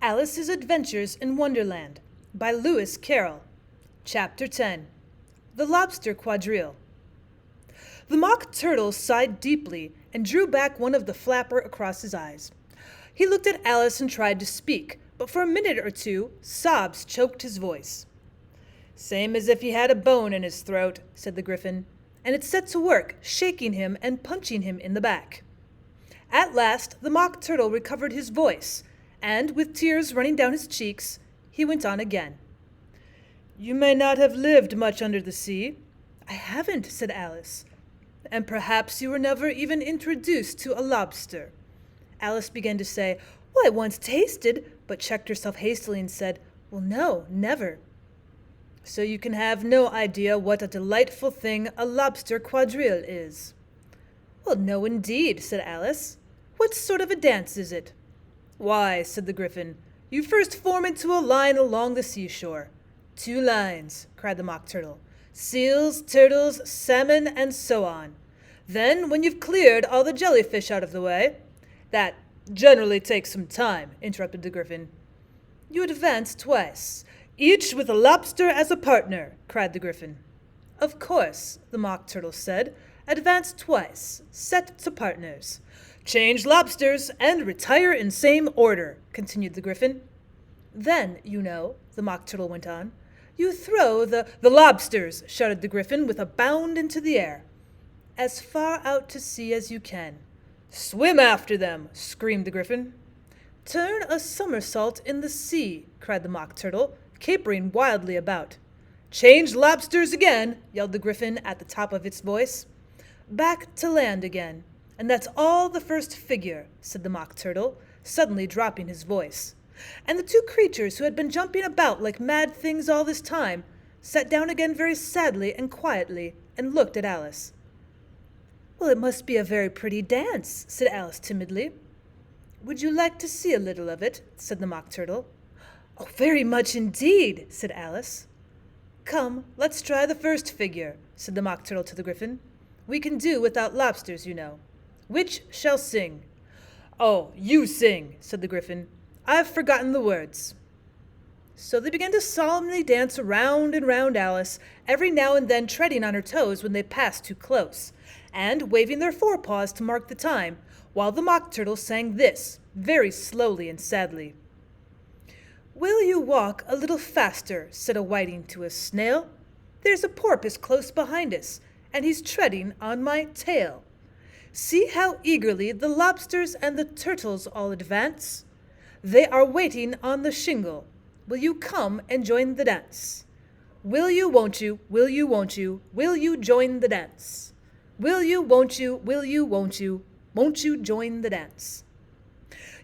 Alice's Adventures in Wonderland by Lewis Carroll. Chapter 10. The Lobster Quadrille. The Mock Turtle sighed deeply and drew back one of the flapper across his eyes. He looked at Alice and tried to speak, but for a minute or two, sobs choked his voice. "Same as if he had a bone in his throat," said the Gryphon, and it set to work, shaking him and punching him in the back. At last, the Mock Turtle recovered his voice, and, with tears running down his cheeks, he went on again. "You may not have lived much under the sea." "I haven't," said Alice. "And perhaps you were never even introduced to a lobster." Alice began to say, "Well, I once tasted," but checked herself hastily and said, "Well, no, never." "So you can have no idea what a delightful thing a lobster quadrille is." "Well, no, indeed," said Alice. "What sort of a dance is it?" "Why," said the Gryphon, "you first form into a line along the seashore." "2 lines," cried the Mock Turtle. "Seals, turtles, salmon, and so on. Then, when you've cleared all the jellyfish out of the way—" "That generally takes some time," interrupted the Gryphon. "You advance twice, each with a lobster as a partner," cried the Gryphon. "Of course," the Mock Turtle said. "Advance twice, set to partners." "Change lobsters and retire in same order," continued the Gryphon. "Then, you know," the Mock Turtle went on, "you throw the—" "The lobsters!" shouted the Gryphon with a bound into the air. "As far out to sea as you can." "Swim after them!" screamed the Gryphon. "Turn a somersault in the sea," cried the Mock Turtle, capering wildly about. "Change lobsters again!" yelled the Gryphon at the top of its voice. "Back to land again. And that's all the first figure," said the Mock Turtle, suddenly dropping his voice. And the 2 creatures who had been jumping about like mad things all this time sat down again very sadly and quietly and looked at Alice. "Well, it must be a very pretty dance," said Alice timidly. "Would you like to see a little of it?" said the Mock Turtle. "Oh, very much indeed," said Alice. "Come, let's try the first figure," said the Mock Turtle to the Gryphon. "We can do without lobsters, you know. Which shall sing?" "Oh, you sing," said the Gryphon. "I've forgotten the words." So they began to solemnly dance around and round Alice, every now and then treading on her toes when they passed too close, and waving their forepaws to mark the time, while the Mock Turtle sang this, very slowly and sadly. "Will you walk a little faster?" said a whiting to a snail. "There's a porpoise close behind us, and he's treading on my tail. See how eagerly the lobsters and the turtles all advance. They are waiting on the shingle. Will you come and join the dance? Will you, won't you, will you, won't you, will you join the dance? Will you, won't you, will you, won't you join the dance?"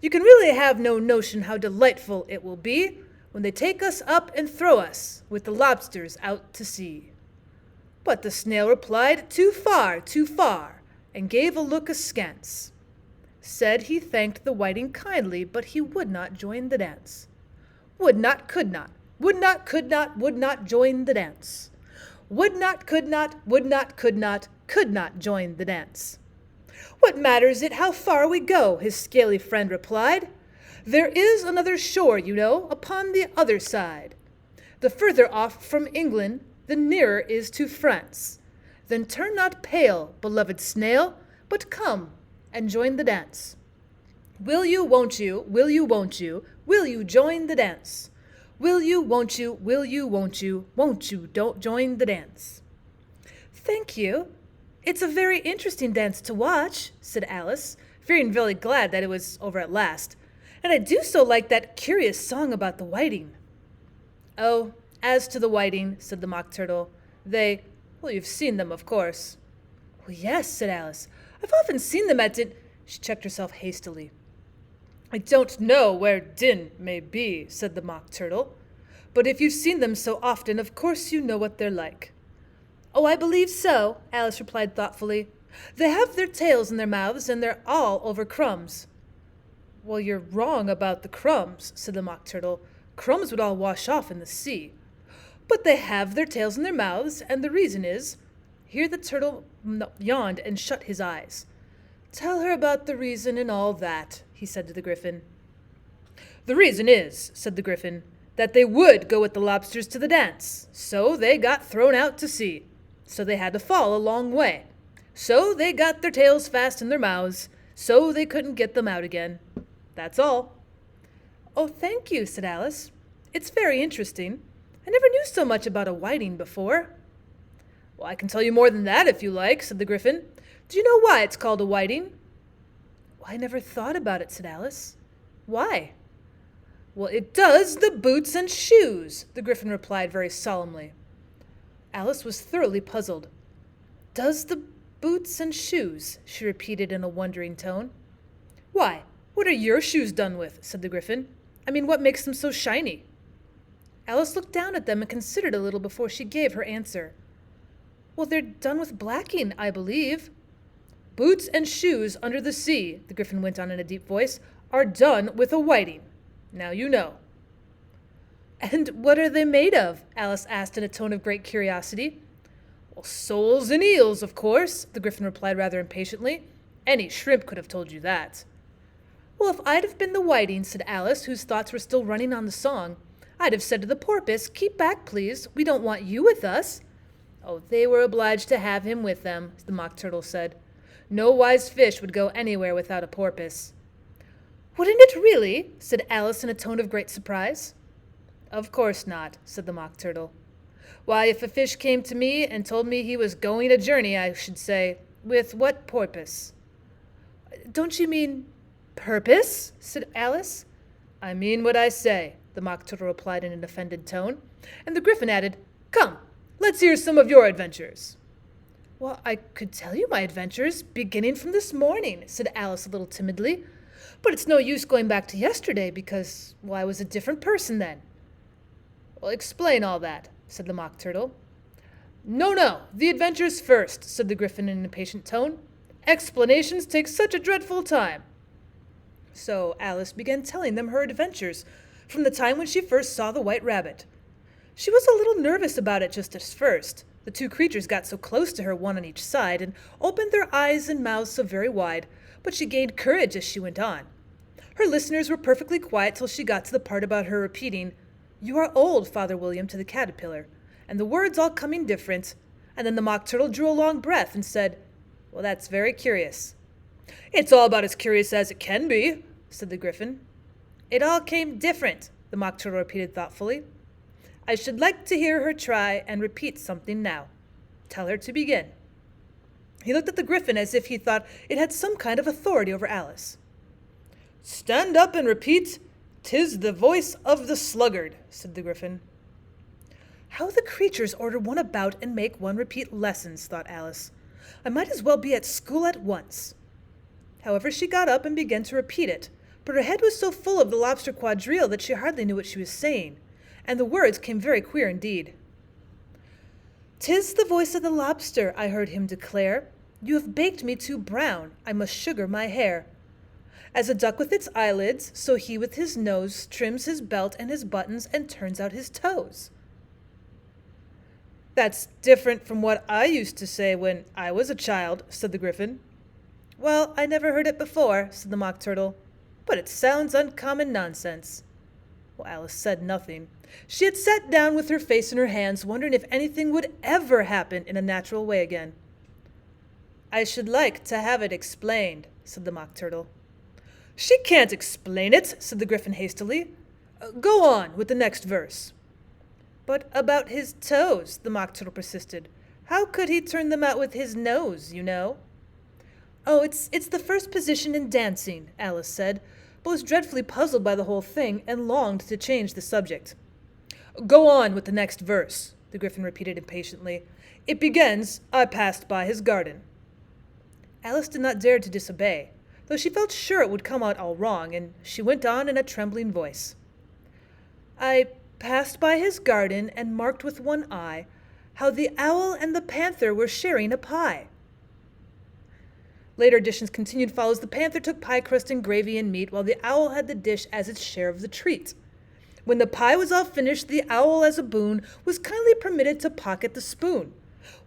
You can really have no notion how delightful it will be when they take us up and throw us with the lobsters out to sea. But the snail replied, "Too far, and gave a look askance. Said he thanked the whiting kindly, but he would not join the dance. Would not, could not, would not, could not join the dance. Would not, could not join the dance. "What matters it how far we go?" his scaly friend replied. "There is another shore, you know, upon the other side. The further off from England, the nearer is to France. Then turn not pale, beloved snail, but come and join the dance. Will you, won't you, will you, won't you, will you join the dance? Will you, won't you, will you, won't you don't join the dance?" "Thank you. It's a very interesting dance to watch," said Alice, feeling very glad that it was over at last. "And I do so like that curious song about the whiting." "Oh, as to the whiting," said the Mock Turtle, well, you've seen them, of course." "Well, yes," said Alice. "I've often seen them at She checked herself hastily. "I don't know where Din may be," said the Mock Turtle. "But if you've seen them so often, of course you know what they're like." "Oh, I believe so," Alice replied thoughtfully. "They have their tails in their mouths, and they're all over crumbs." "Well, you're wrong about the crumbs," said the Mock Turtle. "Crumbs would all wash off in the sea. But they have their tails in their mouths, and the reason is—" Here the turtle yawned and shut his eyes. "Tell her about the reason and all that," he said to the Gryphon. "The reason is," said the Gryphon, "that they would go with the lobsters to the dance. So they got thrown out to sea. So they had to fall a long way. So they got their tails fast in their mouths. So they couldn't get them out again. That's all." "Oh, thank you," said Alice. "It's very interesting. I never knew so much about a whiting before." "Well, I can tell you more than that if you like," said the Gryphon. "Do you know why it's called a whiting?" "Well, I never thought about it," said Alice. "Why?" "Well, it does the boots and shoes," the Gryphon replied very solemnly. Alice was thoroughly puzzled. "Does the boots and shoes?" she repeated in a wondering tone. "Why, what are your shoes done with?" said the Gryphon. "I mean, what makes them so shiny?" Alice looked down at them and considered a little before she gave her answer. "Well, they're done with blacking, I believe." "Boots and shoes under the sea," the Gryphon went on in a deep voice, "are done with a whiting. Now you know." "And what are they made of?" Alice asked in a tone of great curiosity. "Well, soles and eels, of course," the Gryphon replied rather impatiently. "Any shrimp could have told you that." "Well, if I'd have been the whiting," said Alice, whose thoughts were still running on the song, "I'd have said to the porpoise, 'Keep back, please. We don't want you with us.'" "Oh, they were obliged to have him with them," the Mock Turtle said. "No wise fish would go anywhere without a porpoise." "Wouldn't it really?" said Alice in a tone of great surprise. "Of course not," said the Mock Turtle. "Why, if a fish came to me and told me he was going a journey, I should say, 'With what porpoise?'" "Don't you mean purpose?" said Alice. "I mean what I say," the Mock Turtle replied in an offended tone, and the Gryphon added, "Come, let's hear some of your adventures." "Well, I could tell you my adventures, beginning from this morning," said Alice a little timidly. "But it's no use going back to yesterday because, well, I was a different person then." "Well, explain all that," said the Mock Turtle. No, the adventures first," said the Gryphon in an impatient tone. "Explanations take such a dreadful time." So Alice began telling them her adventures, from the time when she first saw the White Rabbit. She was a little nervous about it just at first. The two creatures got so close to her, one on each side, and opened their eyes and mouths so very wide, but she gained courage as she went on. Her listeners were perfectly quiet till she got to the part about her repeating, "You are old, Father William," to the caterpillar, and the words all coming different, and then the Mock Turtle drew a long breath and said, "Well, that's very curious." "It's all about as curious as it can be," said the Gryphon. "It all came different," the Mock Turtle repeated thoughtfully. "I should like to hear her try and repeat something now. Tell her to begin." He looked at the Gryphon as if he thought it had some kind of authority over Alice. "Stand up and repeat, 'Tis the voice of the sluggard,'" said the Gryphon. "How the creatures order one about and make one repeat lessons," thought Alice. "I might as well be at school at once." However, she got up and began to repeat it, but her head was so full of the lobster quadrille that she hardly knew what she was saying, and the words came very queer indeed. "'Tis the voice of the lobster,' I heard him declare. 'You have baked me too brown, I must sugar my hair. As a duck with its eyelids, so he with his nose trims his belt and his buttons and turns out his toes.'" "That's different from what I used to say when I was a child," said the Gryphon. "Well, I never heard it before," said the Mock Turtle, "but it sounds uncommon nonsense." Well, Alice said nothing. She had sat down with her face in her hands, wondering if anything would ever happen in a natural way again. "I should like to have it explained," said the Mock Turtle. "She can't explain it," said the Gryphon hastily. "Go on with the next verse." "But about his toes," the Mock Turtle persisted. "How could he turn them out with his nose, you know?" "Oh, it's the first position in dancing," Alice said, but was dreadfully puzzled by the whole thing and longed to change the subject. "Go on with the next verse," the Gryphon repeated impatiently. "It begins, 'I passed by his garden.'" Alice did not dare to disobey, though she felt sure it would come out all wrong, and she went on in a trembling voice. "I passed by his garden and marked with one eye how the owl and the panther were sharing a pie." Later editions continued follows the panther took pie crust and gravy and meat, while the owl had the dish as its share of the treat. When the pie was all finished, the owl, as a boon, was kindly permitted to pocket the spoon,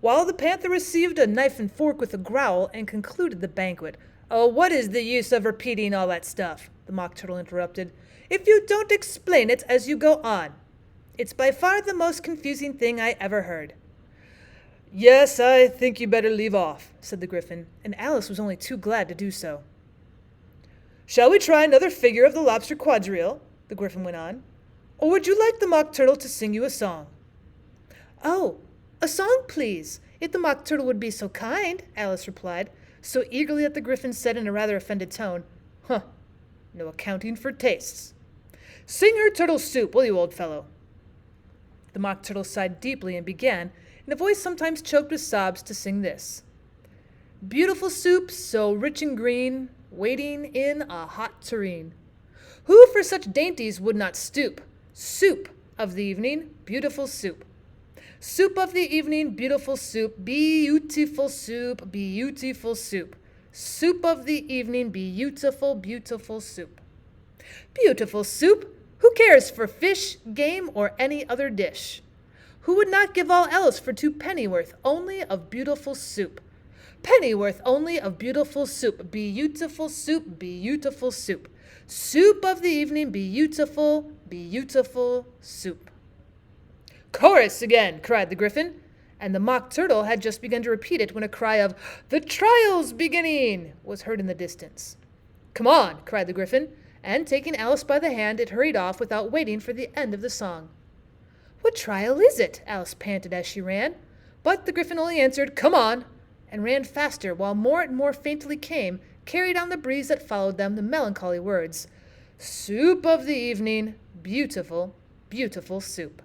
while the panther received a knife and fork with a growl and concluded the banquet. "Oh, what is the use of repeating all that stuff?" the Mock Turtle interrupted, "if you don't explain it as you go on. It's by far the most confusing thing I ever heard." "Yes, I think you better leave off," said the Gryphon, and Alice was only too glad to do so. "Shall we try another figure of the lobster quadrille?" the Gryphon went on. "Or would you like the Mock Turtle to sing you a song?" "Oh, a song, please, if the Mock Turtle would be so kind," Alice replied, so eagerly that the Gryphon said in a rather offended tone, "Huh, no accounting for tastes. Sing her turtle soup, will you, old fellow?" The Mock Turtle sighed deeply and began, in a voice sometimes choked with sobs, to sing this: "Beautiful soup, so rich and green, waiting in a hot tureen. Who for such dainties would not stoop? Soup of the evening, beautiful soup. Soup of the evening, beautiful soup, beautiful soup, beautiful soup. Soup of the evening, beautiful, beautiful soup. Beautiful soup! Who cares for fish, game, or any other dish? Who would not give all else for 2 pennyworth only of beautiful soup? Pennyworth only of beautiful soup, beautiful soup, beautiful soup. Soup of the evening, beautiful, beautiful soup." "Chorus again!" cried the Gryphon, and the Mock Turtle had just begun to repeat it when a cry of "The trial's beginning!" was heard in the distance. "Come on!" cried the Gryphon, and taking Alice by the hand, it hurried off without waiting for the end of the song. "What trial is it?" Alice panted as she ran, but the Gryphon only answered, "Come on!" and ran faster, while more and more faintly came, carried on the breeze that followed them, the melancholy words, "Soup of the evening, beautiful, beautiful soup."